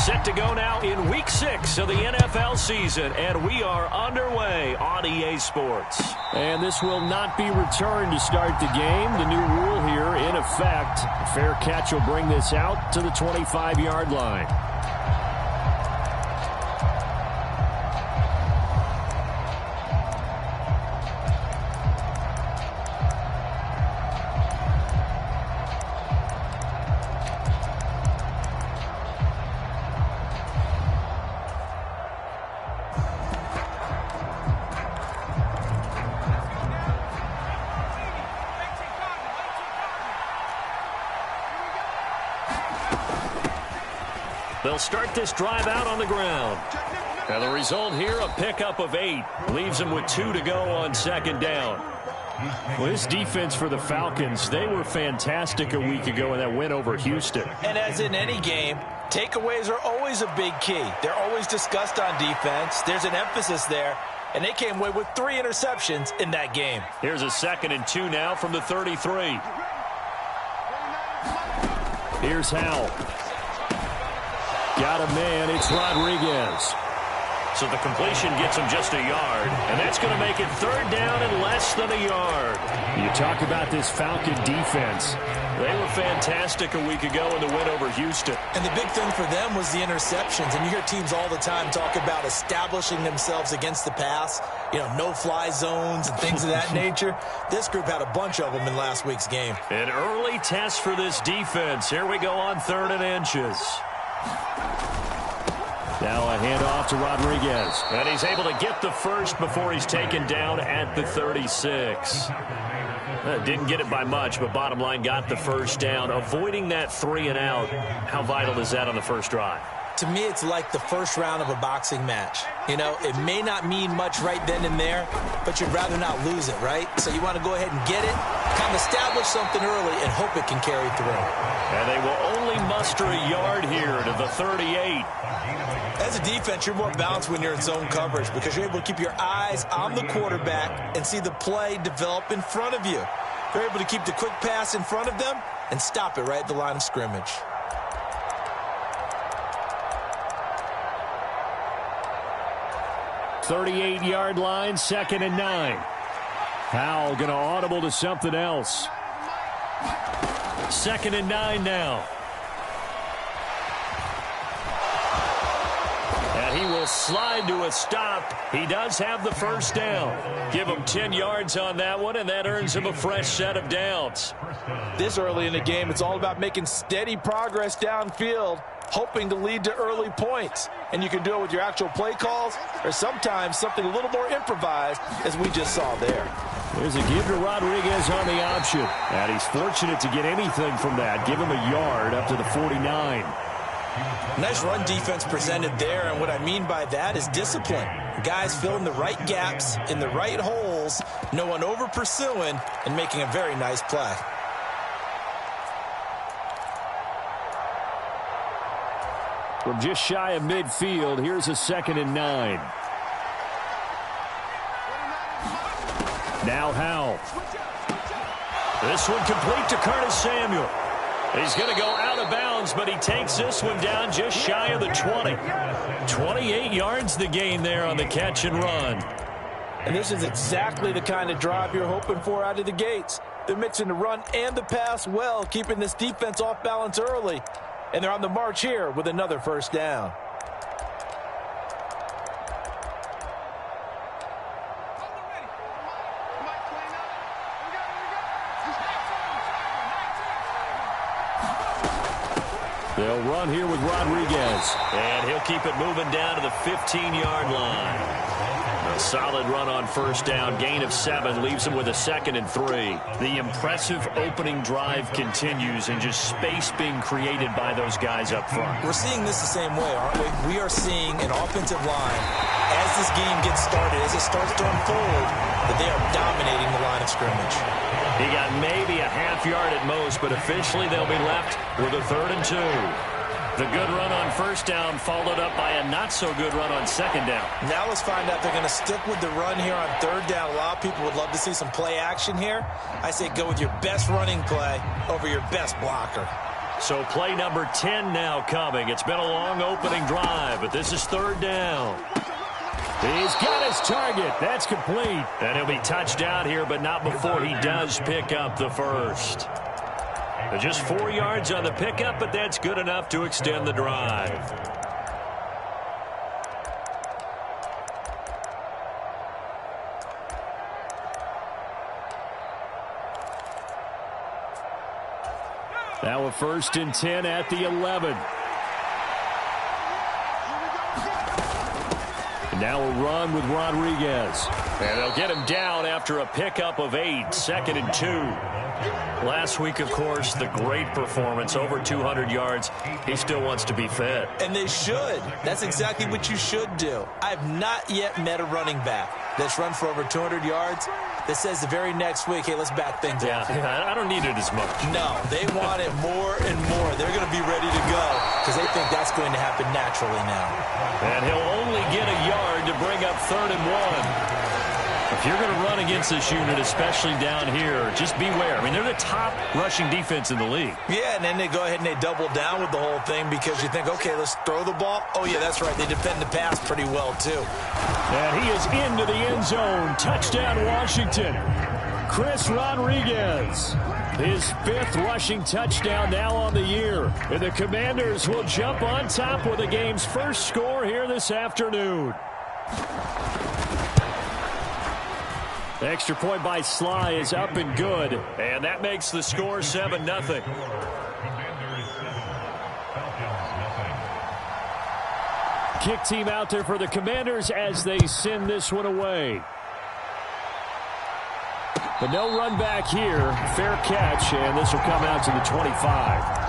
Set to go now in Week 6 of the NFL season, and we are underway on EA Sports. And this will not be returned to start the game. The new rule here in effect. A fair catch will bring this out to the 25-yard line. They'll start this drive out on the ground. Now the result here, a pickup of 8. Leaves them with 2 to go on second down. Well, this defense for the Falcons, they were fantastic a week ago in that win over Houston. And as in any game, takeaways are always a big key. They're always discussed on defense. There's an emphasis there. And they came away with 3 interceptions in that game. Here's a 2nd and 2 now from the 33. Here's Howell. Got a man, it's Rodriguez. So the completion gets him just a yard, and that's going to make it 3rd down and less than a yard. You talk about this Falcon defense. They were fantastic a week ago in the win over Houston. And the big thing for them was the interceptions. And you hear teams all the time talk about establishing themselves against the pass, you know, no-fly zones and things of that nature. This group had a bunch of them in last week's game. An early test for this defense. Here we go on 3rd and inches. Now a handoff to Rodriguez. And he's able to get the first before he's taken down at the 36. Didn't get it by much, but bottom line got the first down. Avoiding that 3 and out, how vital is that on the first drive? To me, it's like the first round of a boxing match. You know, it may not mean much right then and there, but you'd rather not lose it, right? So you want to go ahead and get it, kind of establish something early, and hope it can carry through. And they will only muster a yard here to the 38. As a defense, you're more balanced when you're in zone coverage because you're able to keep your eyes on the quarterback and see the play develop in front of you. You're able to keep the quick pass in front of them and stop it right at the line of scrimmage. "38-yard line, 2nd and 9. Howell going to audible to something else. 2nd and 9 now. And he will slide to a stop. He does have the first down. Give him 10 yards on that one, and that earns him a fresh set of downs. This early in the game, it's all about making steady progress downfield, hoping to lead to early points. And you can do it with your actual play calls or sometimes something a little more improvised, as we just saw there. There's a give to Rodriguez on the option. And he's fortunate to get anything from that. Give him a yard up to the 49. Nice run defense presented there, and what I mean by that is discipline. Guys filling the right gaps in the right holes, no one over pursuing, and making a very nice play. From just shy of midfield, here's a 2nd and 9. Now Howell. This one complete to Curtis Samuel. He's going to go out of bounds, but he takes this one down just shy of the 20. 28 yards the gain there on the catch and run. And this is exactly the kind of drive you're hoping for out of the gates. They're mixing the run and the pass well, keeping this defense off balance early. And they're on the march here with another first down. They'll run here with Rodriguez. And he'll keep it moving down to the 15-yard line. A solid run on first down. Gain of 7 leaves him with a 2nd and 3. The impressive opening drive continues and just space being created by those guys up front. We're seeing this the same way, aren't we? We are seeing an offensive line, as this game gets started, as it starts to unfold, that they are dominating the line of scrimmage. He got maybe a half yard at most, but officially they'll be left with a 3rd and 2. The good run on first down followed up by a not-so-good run on second down. Now let's find out they're going to stick with the run here on 3rd down. A lot of people would love to see some play action here. I say go with your best running play over your best blocker. So play number 10 now coming. It's been a long opening drive, but this is third down. He's got his target. That's complete. And he'll be touched down here, but not before he does pick up the first. Just 4 yards on the pickup, but that's good enough to extend the drive. Now a 1st and 10 at the 11. And now a run with Rodriguez. And they'll get him down after a pickup of 8, 2nd and 2. Last week, of course, the great performance, over 200 yards. He still wants to be fed. And they should. That's exactly what you should do. I have not yet met a running back that's run for over 200 yards that says the very next week, hey, let's back things up. Yeah, I don't need it as much. No, they want it more and more. They're going to be ready to go because they think that's going to happen naturally now. And he'll only get a yard to bring up 3rd and 1. If you're going to run against this unit, especially down here, just beware. I mean, they're the top rushing defense in the league. Yeah, and then they go ahead and they double down with the whole thing because you think, okay, let's throw the ball. Oh, yeah, that's right. They defend the pass pretty well, too. And he is into the end zone. Touchdown, Washington. Chris Rodriguez. His 5th rushing touchdown now on the year. And the Commanders will jump on top with the game's first score here this afternoon. The extra point by Sly is up and good. And that makes the score 7-0. Kick team out there for the Commanders as they send this one away. But no run back here. Fair catch, and this will come out to the 25.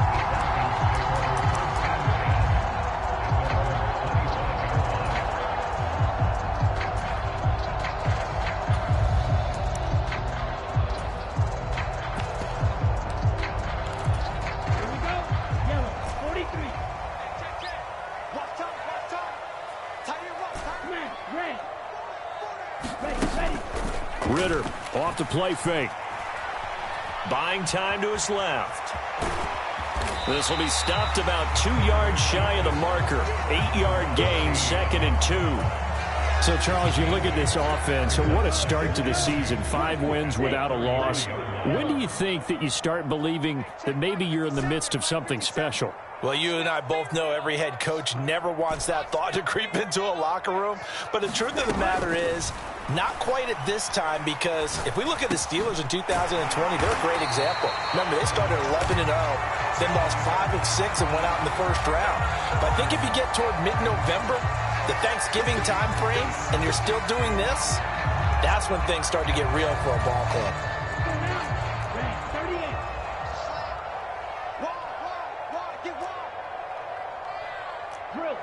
Off the play fake. Buying time to his left. This will be stopped about 2 yards shy of the marker. 8-yard gain, 2nd and 2. So, Charles, you look at this offense, what a start to the season. 5 wins without a loss. When do you think that you start believing that maybe you're in the midst of something special? Well, you and I both know every head coach never wants that thought to creep into a locker room. But the truth of the matter is, not quite at this time, because if we look at the Steelers in 2020, they're a great example. Remember, they started 11-0, then lost 5 of 6 and went out in the first round. But I think if you get toward mid-November, the Thanksgiving time frame, and you're still doing this, that's when things start to get real for a ball club.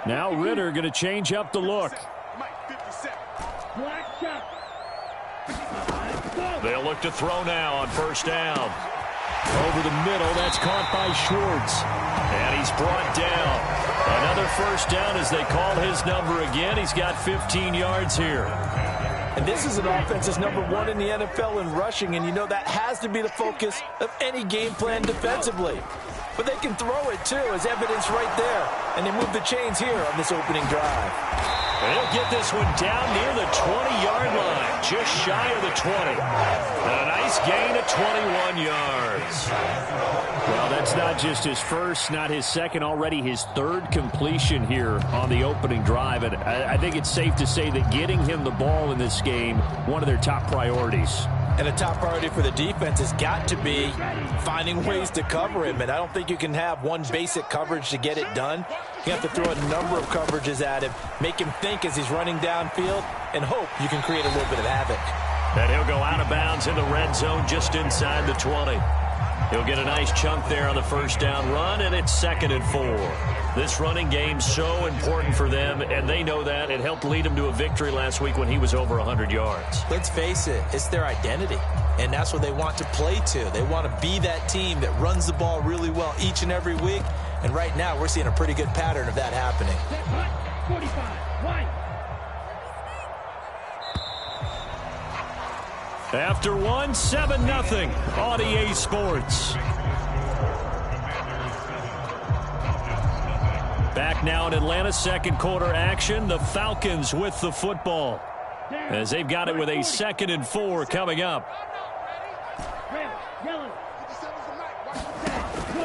Now Ritter going to change up the look. They'll look to throw now on 1st down. Over the middle, that's caught by Schwartz. And he's brought down. Another 1st down as they call his number again. He's got 15 yards here. And this is an offense that's number 1 in the NFL in rushing, and you know that has to be the focus of any game plan defensively. But they can throw it, too, as evidence right there. And they move the chains here on this opening drive. And he'll get this one down near the 20-yard line, just shy of the 20. And a nice gain of 21 yards. Well, that's not just his first, not his second, already his 3rd completion here on the opening drive. And I think it's safe to say that getting him the ball in this game, one of their top priorities. And a top priority for the defense has got to be finding ways to cover him. And I don't think you can have one basic coverage to get it done. You have to throw a number of coverages at him, make him think as he's running downfield, and hope you can create a little bit of havoc. And he'll go out of bounds in the red zone just inside the 20. He'll get a nice chunk there on the 1st down run, and it's 2nd and 4. This running game's so important for them, and they know that. It helped lead them to a victory last week when he was over 100 yards. Let's face it, it's their identity, and that's what they want to play to. They want to be that team that runs the ball really well each and every week, and right now we're seeing a pretty good pattern of that happening. 45, After one, 7-0 on EA Sports. Back now in Atlanta's second quarter action. The Falcons with the football, as they've got it with a 2nd and 4 coming up.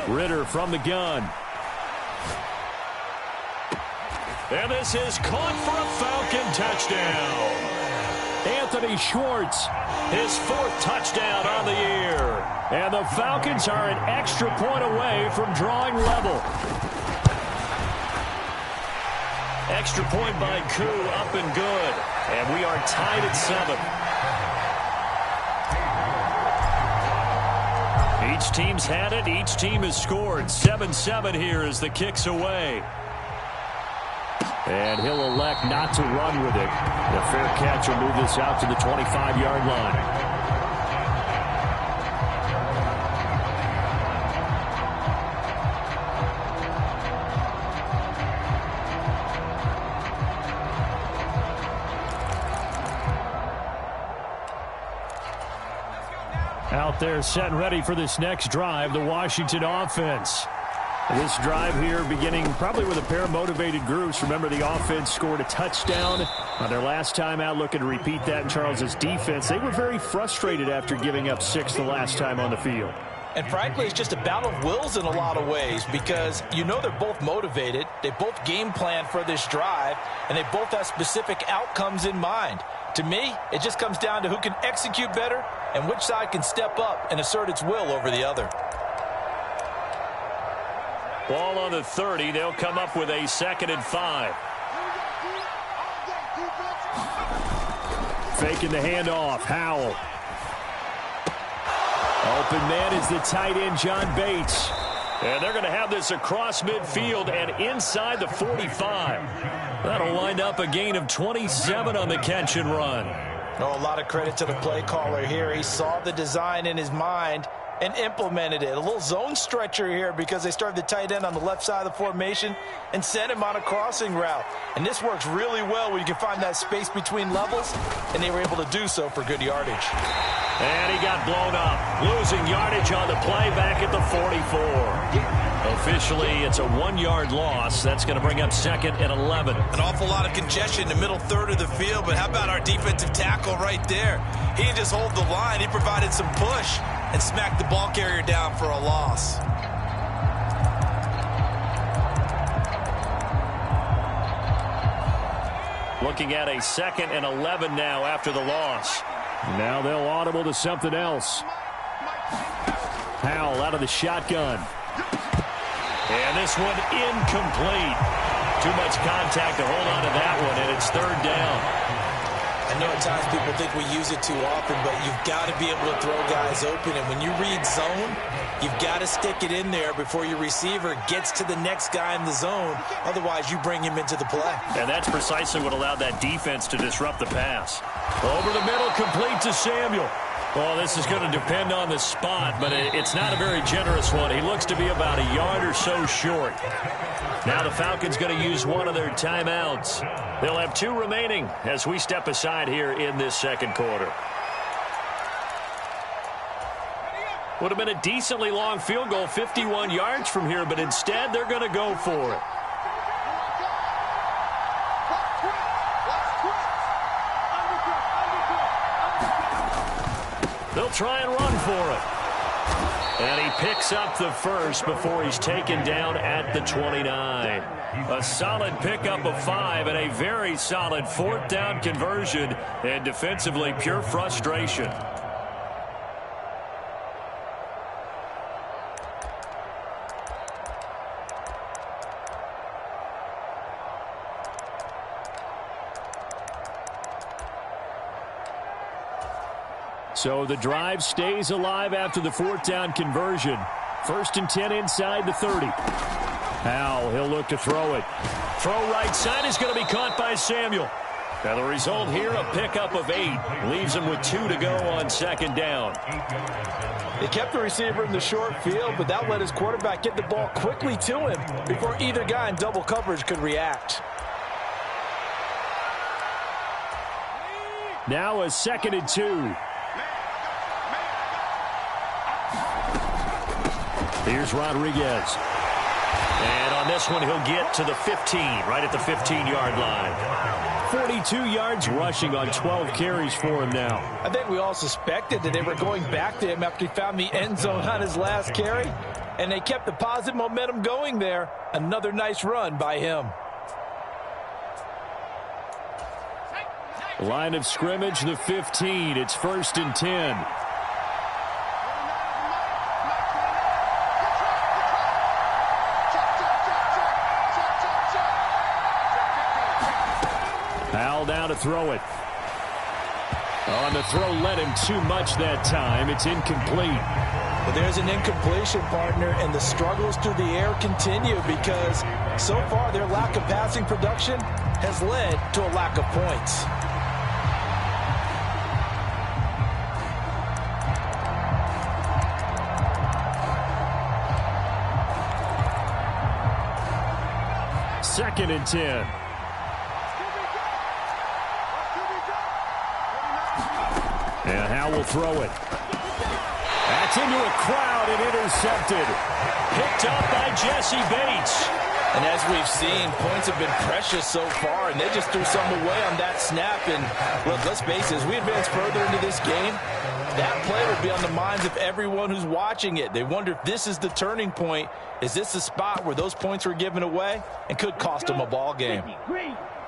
Ritter from the gun. And this is caught for a Falcon touchdown. Anthony Schwartz, his 4th touchdown on the year. And the Falcons are an extra point away from drawing level. Extra point by Koo, up and good. And we are tied at 7. Each team's had it. Each team has scored. 7-7 here as the kick's away. And he'll elect not to run with it. The fair catch will move this out to the 25-yard line. Out there set and ready for this next drive, the Washington offense. This drive here beginning probably with a pair of motivated groups. Remember, the offense scored a touchdown on their last time out. Looking to repeat that in Charles's defense. They were very frustrated after giving up 6 the last time on the field. And frankly, it's just a battle of wills in a lot of ways, because you know they're both motivated. They both game plan for this drive, and they both have specific outcomes in mind. To me, it just comes down to who can execute better and which side can step up and assert its will over the other. Ball on the 30. They'll come up with a 2nd and 5. Faking the handoff. Howell. Open man is the tight end, John Bates. And they're going to have this across midfield and inside the 45. That'll wind up a gain of 27 on the catch and run. Oh, a lot of credit to the play caller here. He saw the design in his mind and implemented it. A little zone stretcher here because they started the tight end on the left side of the formation and sent him on a crossing route. And this works really well when you can find that space between levels, and they were able to do so for good yardage. And he got blown up, losing yardage on the play back at the 44. Officially, it's a 1-yard loss. That's going to bring up 2nd and 11. An awful lot of congestion in the middle third of the field, but how about our defensive tackle right there? He didn't just hold the line. He provided some push and smacked the ball carrier down for a loss. Looking at a 2nd and 11 now after the loss. Now they'll audible to something else. Howell out of the shotgun. And this one incomplete. Too much contact to hold on to that one, and it's 3rd down. I know at times people think we use it too often, but you've got to be able to throw guys open. And when you read zone, you've got to stick it in there before your receiver gets to the next guy in the zone. Otherwise, you bring him into the play. And that's precisely what allowed that defense to disrupt the pass. Over the middle, complete to Samuel. Well, this is going to depend on the spot, but it's not a very generous one. He looks to be about a yard or so short. Now the Falcons going to use one of their timeouts. They'll have 2 remaining as we step aside here in this second quarter. Would have been a decently long field goal, 51 yards from here, but instead they're going to go for it. They'll try and run for it. And he picks up the first before he's taken down at the 29. A solid pickup of 5 and a very solid 4th down conversion, and defensively pure frustration. So the drive stays alive after the 4th down conversion. 1st and 10 inside the 30. Howell, he'll look to throw it. Throw right side is going to be caught by Samuel. Now the result here, a pickup of 8. Leaves him with 2 to go on 2nd down. They kept the receiver in the short field, but that let his quarterback get the ball quickly to him before either guy in double coverage could react. Now a 2nd and 2. Here's Rodriguez. And on this this one, he'll get to the 15, right at the 15-yard line. 42 yards rushing on 12 carries for him now. I think we all suspected that they were going back to him after he found the end zone on his last carry, and they kept the positive momentum going there. Another nice run by him. Line of scrimmage, the 15. It's 1st and 10. Powell down to throw it. On the throw, led him too much that time. It's incomplete. Well, there's an incompletion, partner, and the struggles through the air continue because so far their lack of passing production has led to a lack of points. Second and 10. And Howe will throw it. That's into a crowd and intercepted. Picked up by Jesse Bates. And as we've seen, points have been precious so far, and they just threw some away on that snap. And look, let's face it, as we advance further into this game, that play will be on the minds of everyone who's watching it. They wonder if this is the turning point. Is this the spot where those points were given away and could cost them a ball game?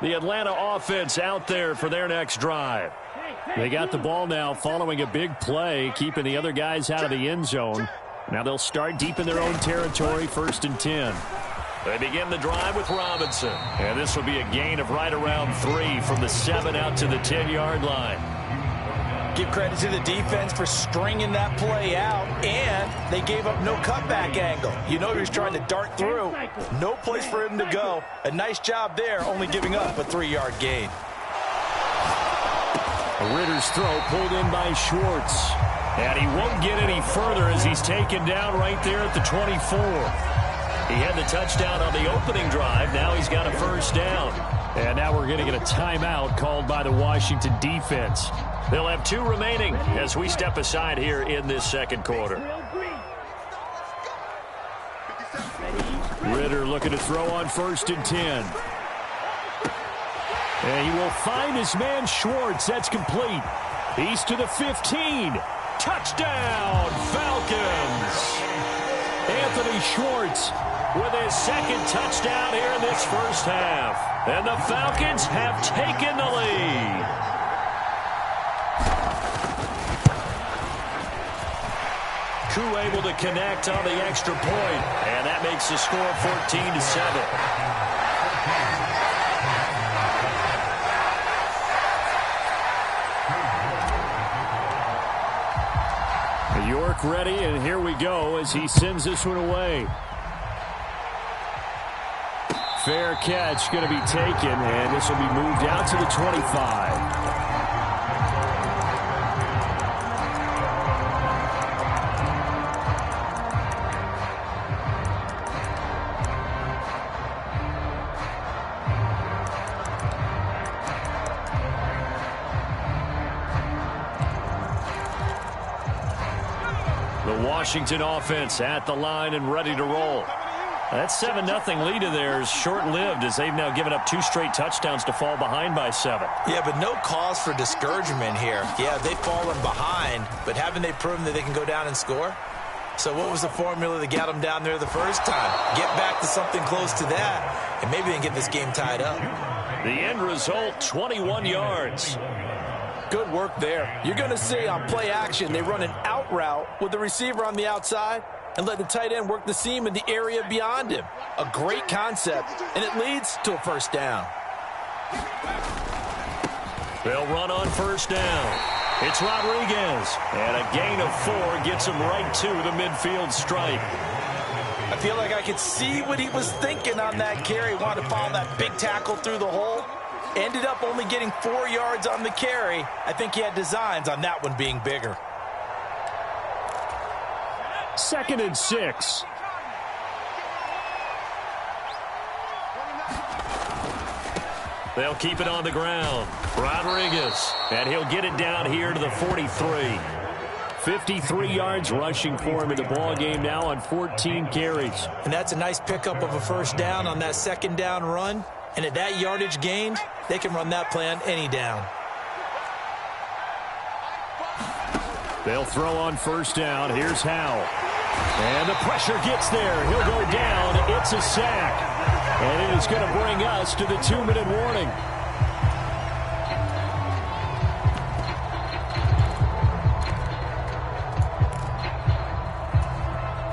The Atlanta offense out there for their next drive. They got the ball now following a big play, keeping the other guys out of the end zone. Now they'll start deep in their own territory, 1st and 10. They begin the drive with Robinson. And this will be a gain of right around 3 from the 7 out to the 10-yard line. Give credit to the defense for stringing that play out, and they gave up no cutback angle. You know he was trying to dart through. No place for him to go. A nice job there, only giving up a 3-yard gain. Ritter's throw pulled in by Schwartz. And he won't get any further as he's taken down right there at the 24. He had the touchdown on the opening drive. Now he's got a 1st down. And now we're going to get a timeout called by the Washington defense. They'll have 2 remaining as we step aside here in this second quarter. Ritter looking to throw on 1st and 10. And he will find his man Schwartz. That's complete. He's to the 15. Touchdown, Falcons. Anthony Schwartz with his 2nd touchdown here in this first half. And the Falcons have taken the lead. Koo able to connect on the extra point, and that makes the score 14-7. York ready, and here we go as he sends this one away. Fair catch going to be taken, and this will be moved out to the 25. Washington offense at the line and ready to roll. That 7-0 lead of theirs short-lived as they've now given up 2 straight touchdowns to fall behind by 7. Yeah, but no cause for discouragement here. Yeah, they've fallen behind, but haven't they proven that they can go down and score? So what was the formula that got them down there the first time? Get back to something close to that, and maybe they can get this game tied up. The end result, 21 yards. Good work there. You're going to see on play action, they run an out route with the receiver on the outside and let the tight end work the seam in the area beyond him. A great concept, and it leads to a 1st down. They'll run on 1st down. It's Rodriguez, and a gain of 4 gets him right to the midfield stripe. I feel like I could see what he was thinking on that carry. Wanted to follow that big tackle through the hole. Ended up only getting 4 yards on the carry. I think he had designs on that one being bigger. 2nd and 6. They'll keep it on the ground. Rodriguez, and he'll get it down here to the 43. 53 yards rushing for him in the ball game now on 14 carries. And that's a nice pickup of a first down on that second down run. And at that yardage gained, they can run that play on any down. They'll throw on first down. Here's Howell. And the pressure gets there. He'll go down. It's a sack. And it is going to bring us to the 2-minute warning.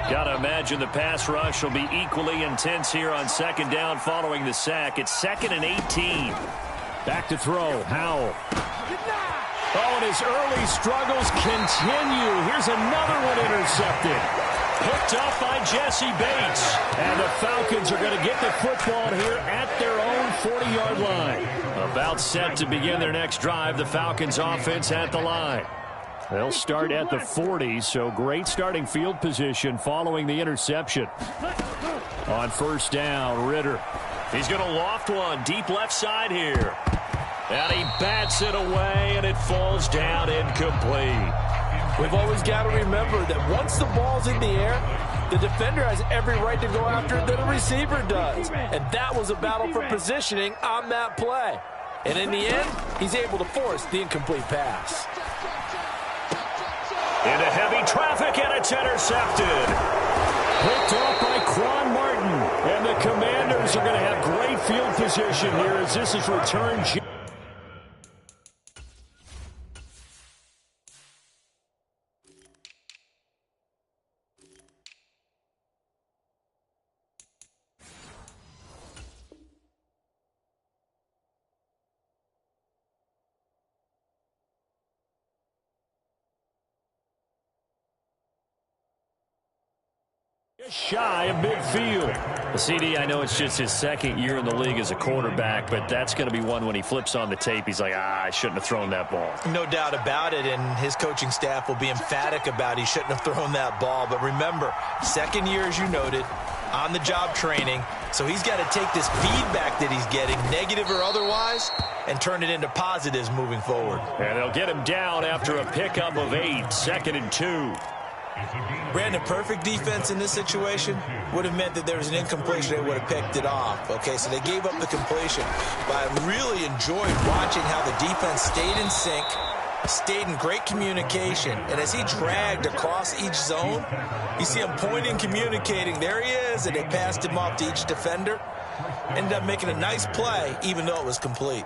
Got to imagine the pass rush will be equally intense here on second down following the sack. It's 2nd and 18. Back to throw. Howell. Oh, and his early struggles continue. Here's another one intercepted. Picked up by Jesse Bates. And the Falcons are going to get the football here at their own 40-yard line. About set to begin their next drive. The Falcons offense at the line. They'll start at the 40, so great starting field position following the interception. On first down, Ritter. He's going to loft one deep left side here. And he bats it away, and it falls down incomplete. We've always got to remember that once the ball's in the air, the defender has every right to go after it that a receiver does. And that was a battle for positioning on that play. And in the end, he's able to force the incomplete pass. Into heavy traffic, and it's intercepted. Picked off by Quan Martin. And the Commanders are going to have great field position here as this is returned. Shy of midfield. The CD, I know it's just his second year in the league as a quarterback, but that's going to be one when he flips on the tape. He's like, I shouldn't have thrown that ball. No doubt about it, and his coaching staff will be emphatic about he shouldn't have thrown that ball. But remember, second year, as you noted, on-the-job training, so he's got to take this feedback that he's getting, negative or otherwise, and turn it into positives moving forward. And they'll get him down after a pickup of 8, 2nd and 2. Brandon, perfect defense in this situation would have meant that there was an incompletion. They would have picked it off. Okay, so they gave up the completion. But I really enjoyed watching how the defense stayed in sync, stayed in great communication. And as he dragged across each zone, you see him pointing, communicating. There he is, and they passed him off to each defender. Ended up making a nice play, even though it was complete.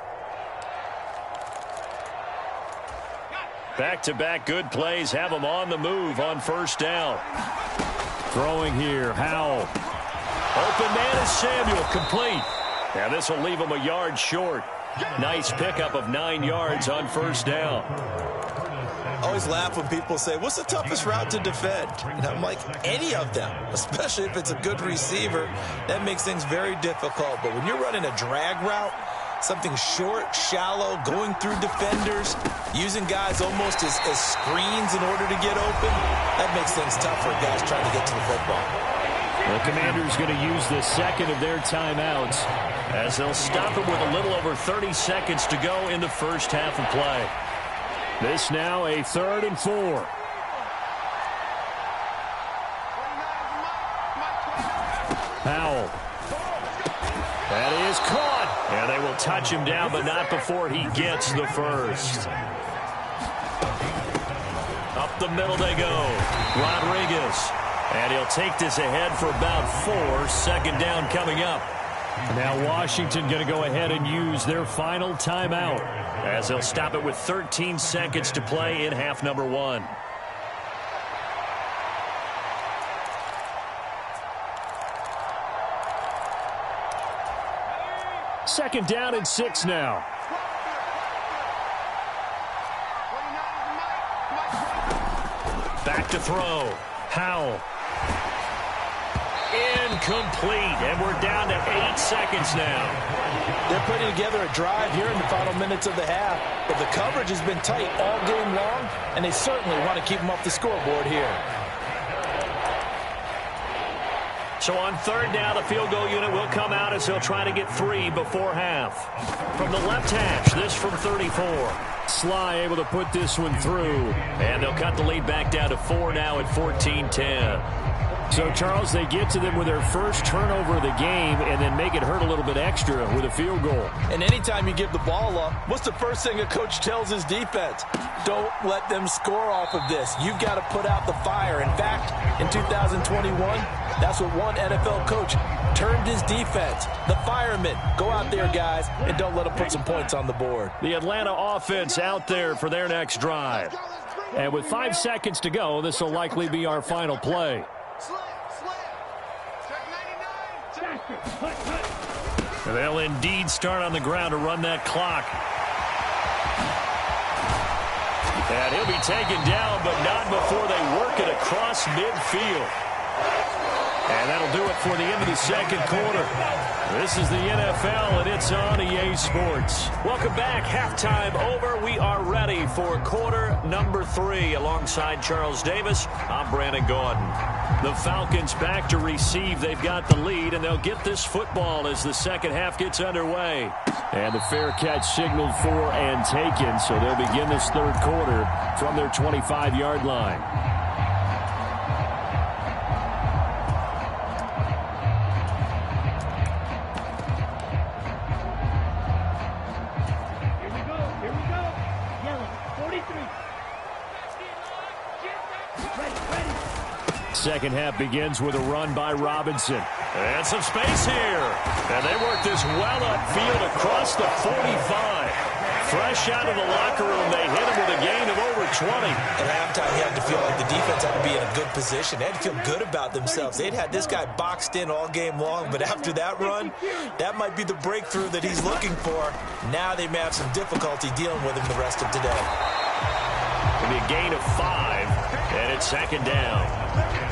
Back-to-back good plays have him on the move on first down. Throwing here, Howell. Open man is Samuel, complete. Now this will leave him a yard short. Nice pickup of 9 yards on first down. I always laugh when people say, what's the toughest route to defend? And I'm like, any of them, especially if it's a good receiver. That makes things very difficult. But when you're running a drag route, something short, shallow, going through defenders, using guys almost as screens in order to get open, that makes things tough for guys trying to get to the football. The Commanders going to use the second of their timeouts as they'll stop it with a little over 30 seconds to go in the first half of play. This now a 3rd and 4. Howell. That is caught. And they will touch him down, but not before he gets the first. Up the middle they go. Rodriguez. And he'll take this ahead for about 4. 2nd down coming up. Now Washington going to go ahead and use their final timeout as they'll stop it with 13 seconds to play in half number 1. Second down and 6 now. Back to throw. Howell. Incomplete. And we're down to 8 seconds now. They're putting together a drive here in the final minutes of the half. But the coverage has been tight all game long, and they certainly want to keep them off the scoreboard here. So on third down, the field goal unit will come out as they'll try to get 3 before half. From the left hash, this from 34. Sly able to put this one through. And they'll cut the lead back down to 4 now at 14-10. So, Charles, they get to them with their first turnover of the game and then make it hurt a little bit extra with a field goal. And anytime you give the ball up, what's the first thing a coach tells his defense? Don't let them score off of this. You've got to put out the fire. In fact, in 2021, that's what one NFL coach termed his defense. The firemen. Go out there, guys, and don't let them put some points on the board. The Atlanta offense out there for their next drive. And with 5 seconds to go, this will likely be our final play. They'll indeed start on the ground to run that clock. And he'll be taken down, but not before they work it across midfield. And that'll do it for the end of the second quarter. This is the NFL, and it's on EA Sports. Welcome back. Halftime over. We are ready for quarter number 3. Alongside Charles Davis, I'm Brandon Gordon. The Falcons back to receive. They've got the lead, and they'll get this football as the second half gets underway. And the fair catch signaled for and taken, so they'll begin this third quarter from their 25-yard line. Second half begins with a run by Robinson. And some space here. And they work this well upfield across the 45. Fresh out of the locker room, they hit him with a gain of over 20. At halftime, he had to feel like the defense had to be in a good position. They had to feel good about themselves. They'd had this guy boxed in all game long, but after that run, that might be the breakthrough that he's looking for. Now they may have some difficulty dealing with him the rest of today. It'll be a gain of 5, and it's second down.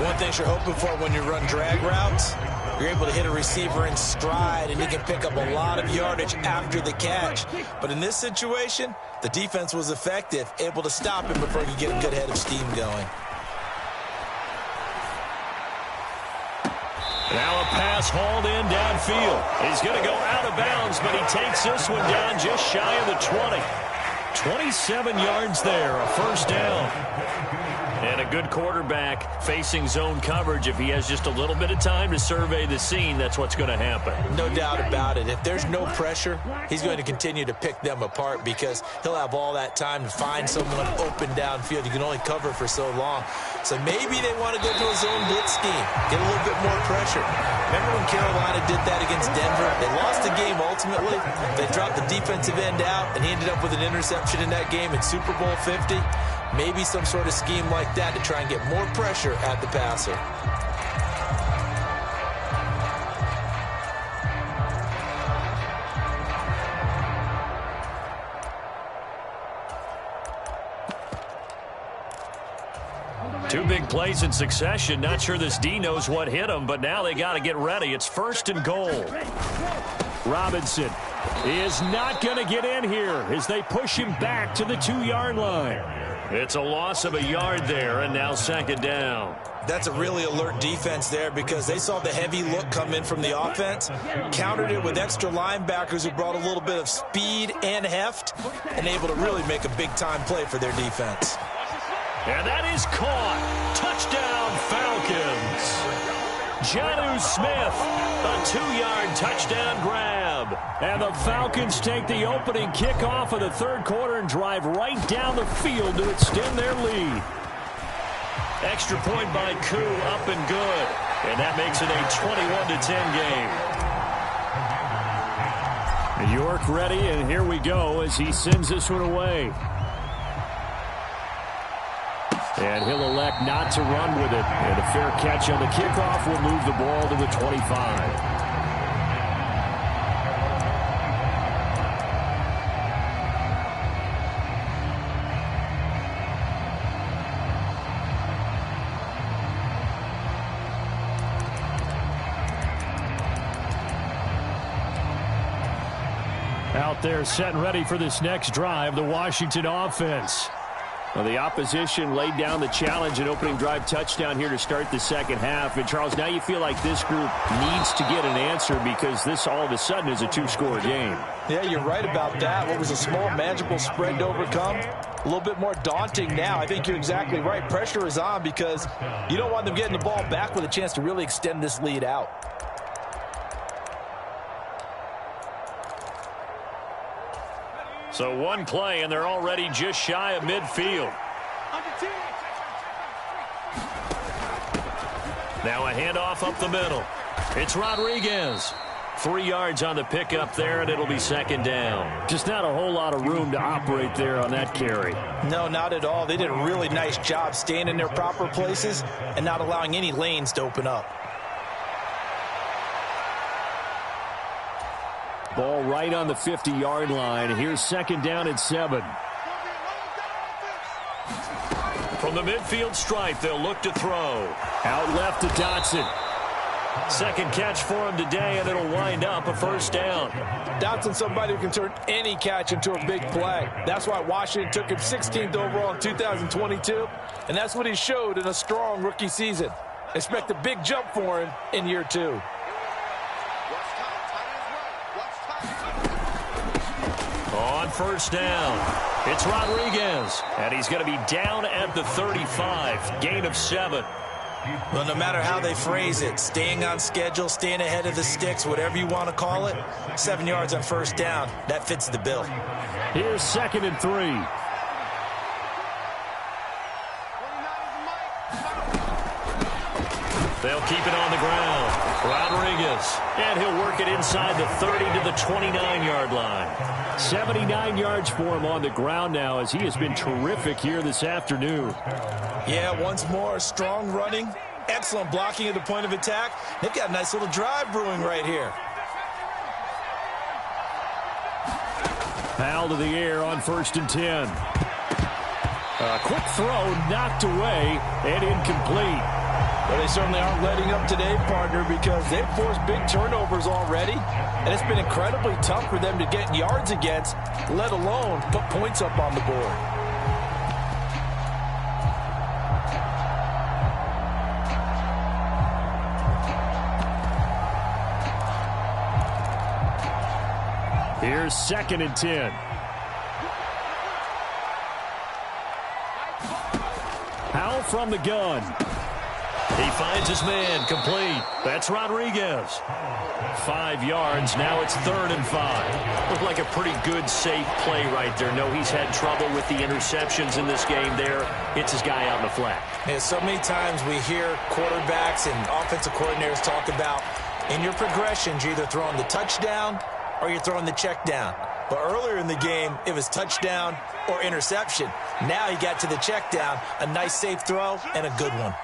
One thing you're hoping for when you run drag routes, you're able to hit a receiver in stride, and he can pick up a lot of yardage after the catch. But in this situation, the defense was effective, able to stop him before he could get a good head of steam going. Now a pass hauled in downfield. He's going to go out of bounds, but he takes this one down just shy of the 20. 27 yards there, a first down. And a good quarterback facing zone coverage. If he has just a little bit of time to survey the scene, that's what's going to happen. No doubt about it. If there's no pressure, he's going to continue to pick them apart because he'll have all that time to find someone open downfield. You can only cover for so long. So maybe they want to go to a zone blitz scheme, get a little bit more pressure. Remember when Carolina did that against Denver? They lost the game ultimately. They dropped the defensive end out, and he ended up with an interception in that game in Super Bowl 50. Maybe some sort of scheme like that to try and get more pressure at the passer. Two big plays in succession. Not sure this D knows what hit him, but now they got to get ready. It's first and goal. Robinson is not going to get in here as they push him back to the 2-yard line. It's a loss of a yard there, and now second down. That's a really alert defense there because they saw the heavy look come in from the offense, countered it with extra linebackers who brought a little bit of speed and heft, and able to really make a big-time play for their defense. And that is caught. Touchdown, Falcons. Jonnu Smith, a 2-yard touchdown grab. And the Falcons take the opening kickoff of the third quarter and drive right down the field to extend their lead. Extra point by Koo, up and good. And that makes it a 21-10 game. York ready, and here we go as he sends this one away. And he'll elect not to run with it. And a fair catch on the kickoff will move the ball to the 25. Out there set and ready for this next drive, the Washington offense. Well, the opposition laid down the challenge and opening drive touchdown here to start the second half. And, Charles, now you feel like this group needs to get an answer because this all of a sudden is a two-score game. Yeah, you're right about that. What was a small, manageable spread to overcome? A little bit more daunting now. I think you're exactly right. Pressure is on because you don't want them getting the ball back with a chance to really extend this lead out. So one play, and they're already just shy of midfield. Now a handoff up the middle. It's Rodriguez. 3 yards on the pickup there, and it'll be second down. Just not a whole lot of room to operate there on that carry. No, not at all. They did a really nice job staying in their proper places and not allowing any lanes to open up. Ball right on the 50-yard line. Here's second down and 7. From the midfield stripe, they'll look to throw. Out left to Dotson. Second catch for him today, and it'll wind up a first down. Dotson's somebody who can turn any catch into a big play. That's why Washington took him 16th overall in 2022, and that's what he showed in a strong rookie season. Expect a big jump for him in year 2. On first down, it's Rodriguez, and he's going to be down at the 35, gain of 7. Well, no matter how they phrase it, staying on schedule, staying ahead of the sticks, whatever you want to call it, 7 yards on first down, that fits the bill. Here's second and 3. They'll keep it on the ground. Rodriguez, and he'll work it inside the 30 to the 29-yard line. 79 yards for him on the ground now as he has been terrific here this afternoon. Yeah, once more, strong running, excellent blocking at the point of attack. They've got a nice little drive brewing right here. Foul to the air on first and 10. A quick throw knocked away and incomplete. Well, they certainly aren't letting up today, partner, because they've forced big turnovers already, and it's been incredibly tough for them to get yards against, let alone put points up on the board. Here's second and 10. Powell from the gun. He finds his man, complete. That's Rodriguez. 5 yards, now it's 3rd and 5. Looked like a pretty good, safe play right there. No, he's had trouble with the interceptions in this game there. Hits his guy out in the flat. Yeah, so many times we hear quarterbacks and offensive coordinators talk about in your progressions, you're either throwing the touchdown or you're throwing the check down. But earlier in the game, it was touchdown or interception. Now he got to the check down, a nice safe throw and a good one.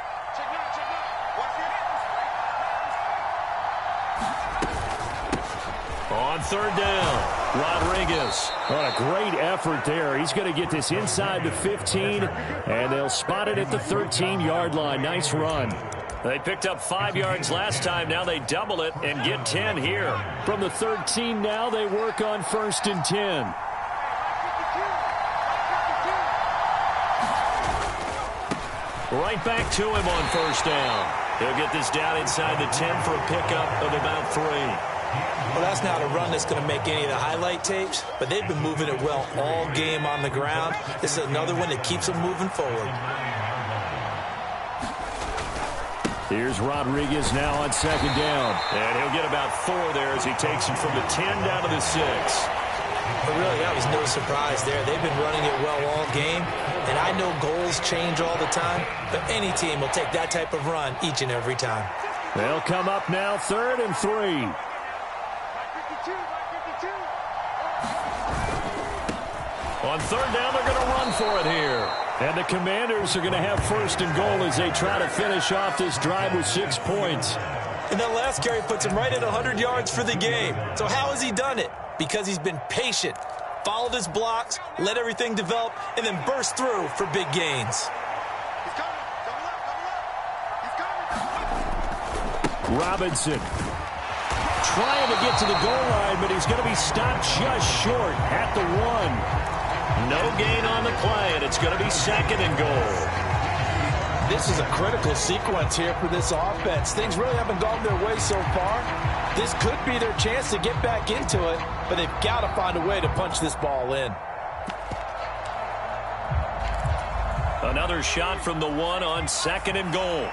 On 3rd down, Rodriguez. What a great effort there. He's going to get this inside the 15, and they'll spot it at the 13-yard line. Nice run. They picked up 5 yards last time. Now they double it and get 10 here. From the 13 now, they work on 1st and 10. Right back to him on 1st down. He'll get this down inside the 10 for a pickup of about 3. Well, that's not a run that's going to make any of the highlight tapes, but they've been moving it well all game on the ground. This is another one that keeps them moving forward. Here's Rodriguez now on 2nd down. And he'll get about 4 there as he takes it from the 10 down to the 6. But really, that was no surprise there. They've been running it well all game, and I know goals change all the time, but any team will take that type of run each and every time. They'll come up now 3rd and 3. On 3rd down, they're going to run for it here. And the Commanders are going to have 1st and goal as they try to finish off this drive with 6 points. And that last carry puts him right at 100 yards for the game. So how has he done it? Because he's been patient, followed his blocks, let everything develop, and then burst through for big gains. Robinson trying to get to the goal line, but he's going to be stopped just short at the 1. No gain on the play, and it's going to be 2nd and goal. This is a critical sequence here for this offense. Things really haven't gone their way so far. This could be their chance to get back into it, but they've got to find a way to punch this ball in. Another shot from the 1 on 2nd and goal.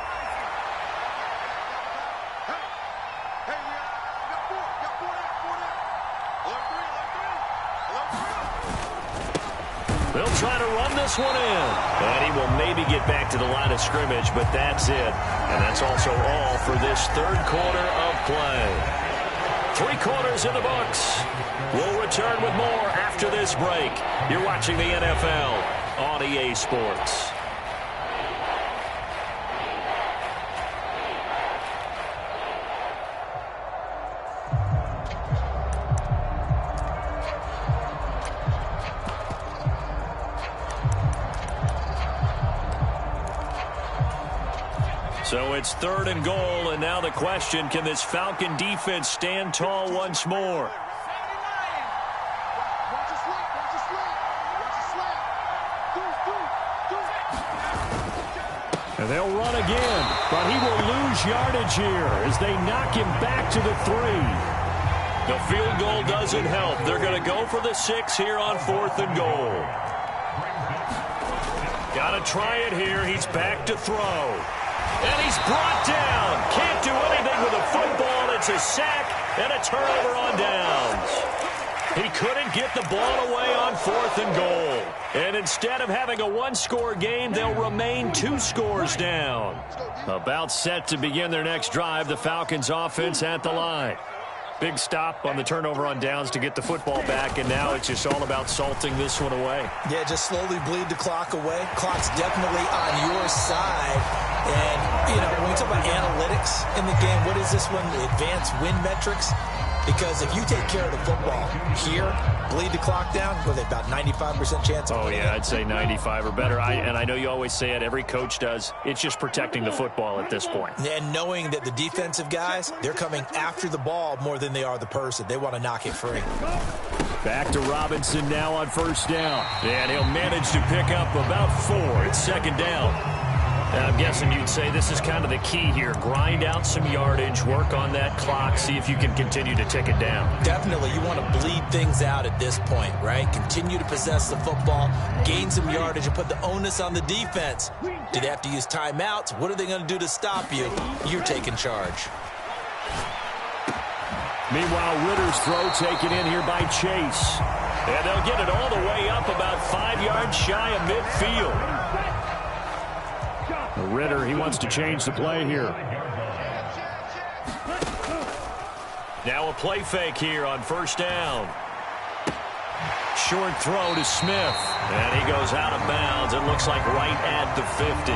They'll try to run this one in. And he will maybe get back to the line of scrimmage, but that's it. And that's also all for this 3rd quarter of play. 3 quarters in the books. We'll return with more after this break. You're watching the NFL on EA Sports. So it's 3rd and goal, and now the question, can this Falcon defense stand tall once more? And they'll run again, but he will lose yardage here as they knock him back to the 3. The field goal doesn't help. They're going to go for the 6 here on 4th and goal. Got to try it here. He's back to throw. And he's brought down. Can't do anything with a football. It's a sack and a turnover on downs. He couldn't get the ball away on 4th and goal. And instead of having a 1-score game, they'll remain 2 scores down. About set to begin their next drive, the Falcons offense at the line. Big stop on the turnover on downs to get the football back, and now it's just all about salting this one away. Yeah, just slowly bleed the clock away. Clock's definitely on your side. And, you know, when we talk about analytics in the game, what is this one? The advanced win metrics? Because if you take care of the football here, bleed the clock down, with about 95% chance of winning. I'd say 95 or better. And I know you always say it, every coach does. It's just protecting the football at this point. And knowing that the defensive guys, they're coming after the ball more than they are the person. They want to knock it free. Back to Robinson now on 1st down. And he'll manage to pick up about 4. It's 2nd down. And I'm guessing you'd say this is kind of the key here. Grind out some yardage, work on that clock, see if you can continue to tick it down. Definitely. You want to bleed things out at this point, right? Continue to possess the football, gain some yardage, and put the onus on the defense. Do they have to use timeouts? What are they going to do to stop you? You're taking charge. Meanwhile, Ritter's throw taken in here by Chase. And they'll get it all the way up about 5 yards shy of midfield. Ritter, he wants to change the play here. Now a play fake here on 1st down. Short throw to Smith. And he goes out of bounds. It looks like right at the 50.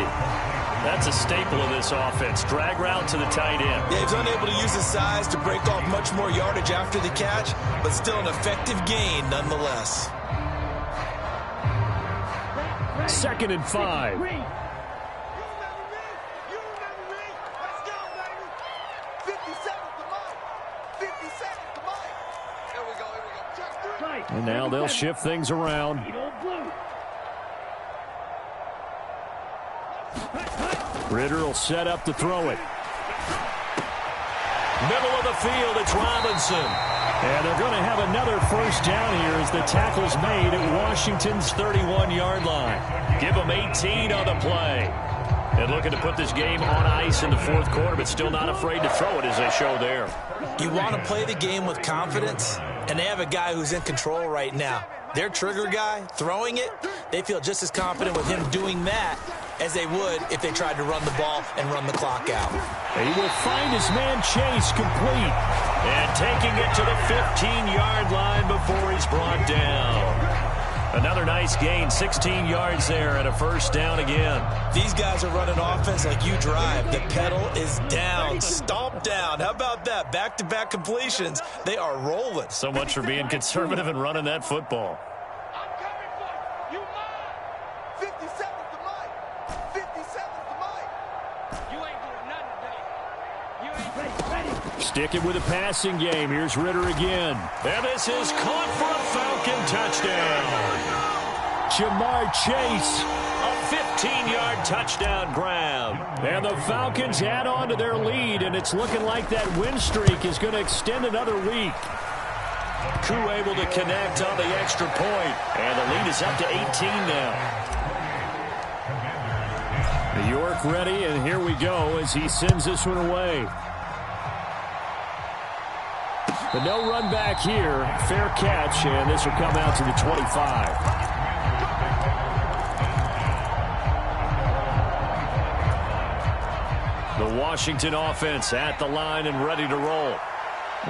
That's a staple of this offense. Drag route to the tight end. Yeah, he's unable to use his size to break off much more yardage after the catch, but still an effective gain nonetheless. 2nd and 5. And now they'll shift things around. Ritter will set up to throw it. Middle of the field, it's Robinson. And they're going to have another 1st down here as the tackle's made at Washington's 31-yard line. Give them 18 on the play. And looking to put this game on ice in the 4th quarter, but still not afraid to throw it as they show there. You want to play the game with confidence, and they have a guy who's in control right now. Their trigger guy, throwing it, they feel just as confident with him doing that as they would if they tried to run the ball and run the clock out. He will find his man Chase complete. And taking it to the 15-yard line before he's brought down. Another nice gain, 16 yards there and a 1st down again. These guys are running offense like you drive. The pedal is down, stomp down. How about that? Back-to-back completions. They are rolling. So much for being conservative and running that football. I'm coming for you. You mine. 57's the mic. 57's the mic. You ain't doing nothing today. You ain't ready. Sticking with a passing game. Here's Ritter again. And this is caught for a Falcon touchdown. Jamar Chase. A 15-yard touchdown grab. And the Falcons add on to their lead, and it's looking like that win streak is going to extend another week. Koo able to connect on the extra point. And the lead is up to 18 now. York ready, and here we go as he sends this one away. But no run back here. Fair catch, and this will come out to the 25. The Washington offense at the line and ready to roll.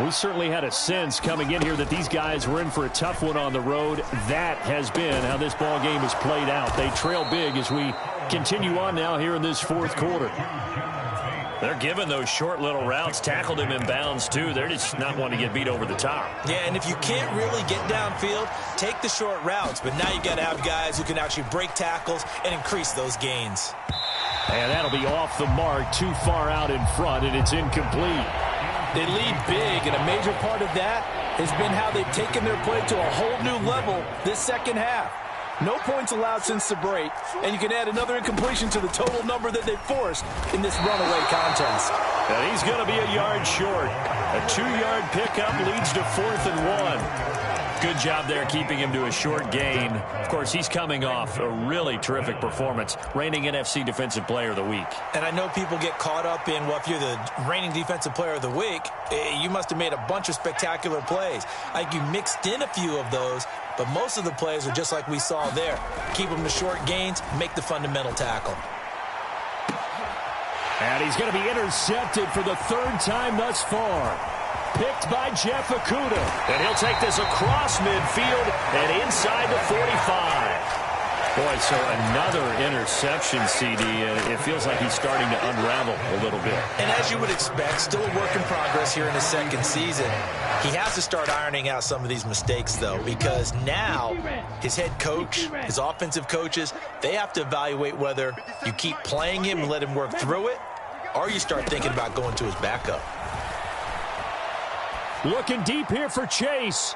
We certainly had a sense coming in here that these guys were in for a tough one on the road. That has been how this ball game has played out. They trail big as we continue on now here in this fourth quarter. They're giving those short little routes. Tackled him in bounds, too. They're just not wanting to get beat over the top. Yeah, and if you can't really get downfield, take the short routes. But now you got to have guys who can actually break tackles and increase those gains. And that'll be off the mark, too far out in front, and it's incomplete. They lead big, and a major part of that has been how they've taken their play to a whole new level this second half. No points allowed since the break, and you can add another incompletion to the total number that they've forced in this runaway contest. And he's going to be a yard short. A 2-yard pickup leads to 4th and 1. Good job there keeping him to a short gain. Of course, he's coming off a really terrific performance, reigning NFC Defensive Player of the Week. And I know people get caught up in, well, if you're the reigning Defensive Player of the Week, you must have made a bunch of spectacular plays. Like you mixed in a few of those, but most of the plays are just like we saw there. Keep them to short gains, make the fundamental tackle. And he's going to be intercepted for the third time thus far. Picked by Jeff Okudah. And he'll take this across midfield and inside the 45. Boy, so another interception, CD. It feels like he's starting to unravel a little bit. And as you would expect, still a work in progress here in his second season. He has to start ironing out some of these mistakes, though, because now his head coach, his offensive coaches, they have to evaluate whether you keep playing him and let him work through it, or you start thinking about going to his backup. Looking deep here for Chase.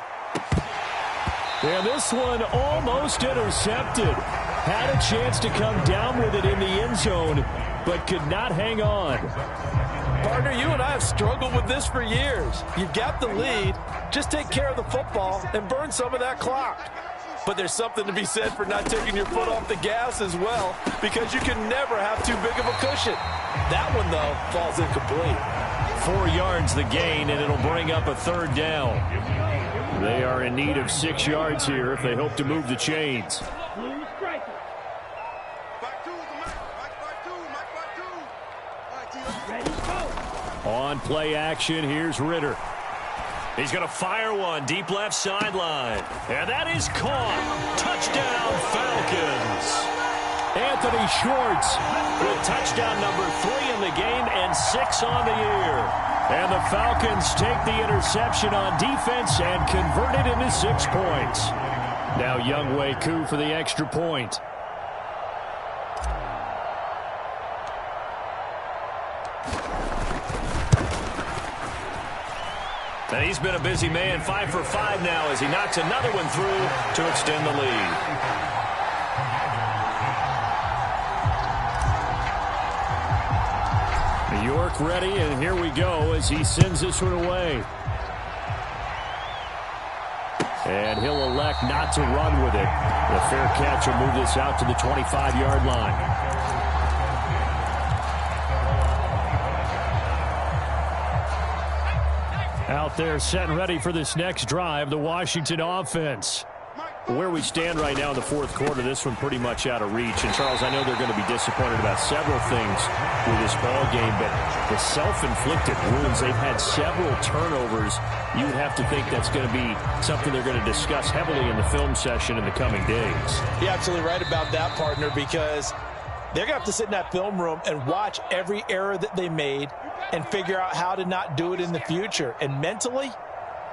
And this one almost intercepted. Had a chance to come down with it in the end zone, but could not hang on. Partner, you and I have struggled with this for years. You've got the lead. Just take care of the football and burn some of that clock. But there's something to be said for not taking your foot off the gas as well, because you can never have too big of a cushion. That one, though, falls incomplete. 4 yards the gain, and it'll bring up a third down. They are in need of 6 yards here if they hope to move the chains. On play action, here's Ritter. He's going to fire one deep left sideline. And that is caught. Touchdown, Falcons. Anthony Schwartz with touchdown number 3 in the game and 6 on the year. And the Falcons take the interception on defense and convert it into 6 points. Now Younghoe Koo for the extra point. And he's been a busy man, 5 for 5 now as he knocks another one through to extend the lead. York ready, and here we go as he sends this one away. And he'll elect not to run with it. The fair catch will move this out to the 25-yard line. Out there set and ready for this next drive, the Washington offense. Where we stand right now in the fourth quarter, this one pretty much out of reach. And, Charles, I know they're going to be disappointed about several things with this ball game, but the self-inflicted wounds, they've had several turnovers. You would have to think that's going to be something they're going to discuss heavily in the film session in the coming days. You're absolutely right about that, partner, because they're going to have to sit in that film room and watch every error that they made and figure out how to not do it in the future. And mentally,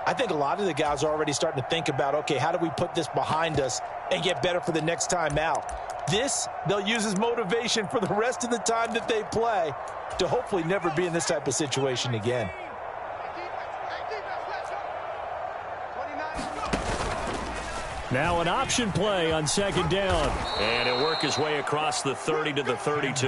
I think a lot of the guys are already starting to think about, okay, how do we put this behind us and get better for the next time out? This, they'll use as motivation for the rest of the time that they play to hopefully never be in this type of situation again. Now an option play on second down. And he'll work his way across the 30 to the 32.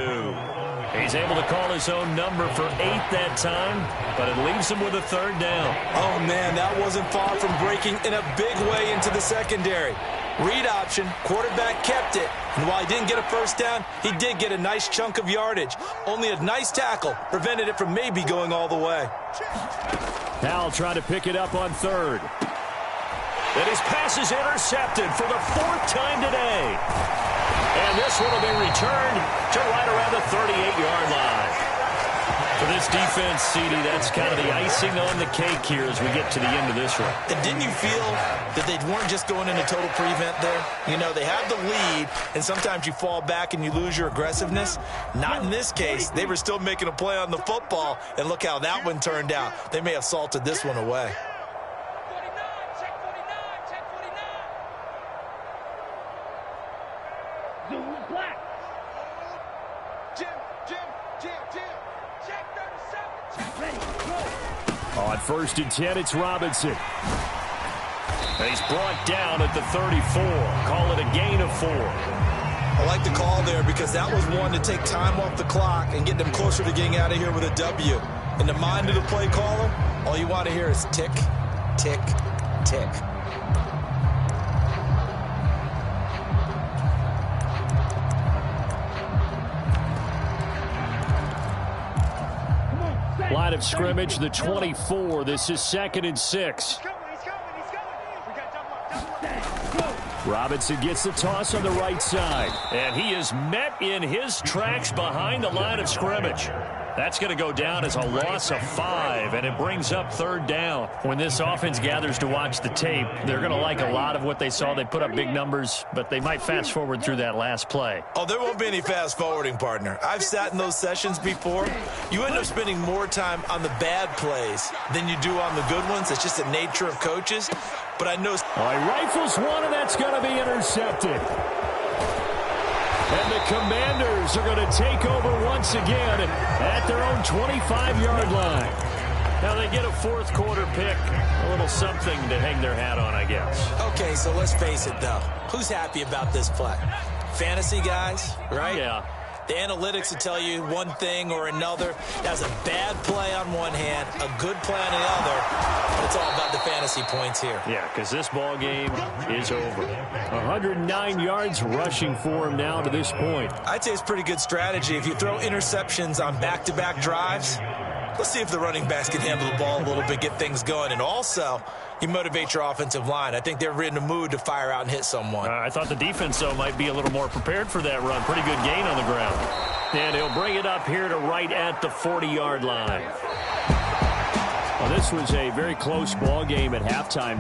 He's able to call his own number for 8 that time, but it leaves him with a third down. Oh, man, that wasn't far from breaking in a big way into the secondary. Read option, quarterback kept it, and while he didn't get a first down, he did get a nice chunk of yardage. Only a nice tackle prevented it from maybe going all the way. Howell trying to pick it up on third. And his pass is intercepted for the 4th time today. And this one will be returned to right around the 38-yard line. For this defense, CD, that's kind of the icing on the cake here as we get to the end of this one. And didn't you feel that they weren't just going into total prevent there? You know, they have the lead, and sometimes you fall back and you lose your aggressiveness. Not in this case. They were still making a play on the football, and look how that one turned out. They may have salted this one away. On 1st and 10, it's Robinson. He's brought down at the 34. Call it a gain of 4. I like the call there because that was one to take time off the clock and get them closer to getting out of here with a W. In the mind of the play caller, all you want to hear is tick, tick, tick. Line of scrimmage, the 24. This is 2nd and 6. Robinson gets the toss on the right side. And he is met in his tracks behind the line of scrimmage. That's going to go down as a loss of 5, and it brings up 3rd down. When this offense gathers to watch the tape, they're going to like a lot of what they saw. They put up big numbers, but they might fast forward through that last play. Oh, there won't be any fast forwarding, partner. I've sat in those sessions before. You end up spending more time on the bad plays than you do on the good ones. It's just the nature of coaches. But I know... All right, rifles one, and that's going to be intercepted. And the Commanders are going to take over once again at their own 25-yard line. Now they get a 4th quarter pick, a little something to hang their hat on, I guess. Okay, so let's face it, though. Who's happy about this play? Fantasy guys, right? Yeah. The analytics will tell you one thing or another. That's a bad play on one hand, a good play on the other. But it's all about the fantasy points here. Yeah, because this ball game is over. 109 yards rushing for him now to this point. I'd say it's pretty good strategy. If you throw interceptions on back-to-back drives, let's see if the running backs can handle the ball a little bit, get things going. And also, you motivate your offensive line. I think they're in a mood to fire out and hit someone. I thought the defense, though, might be a little more prepared for that run. Pretty good gain on the ground. And he'll bring it up here to right at the 40-yard line. Well, this was a very close ball game at halftime.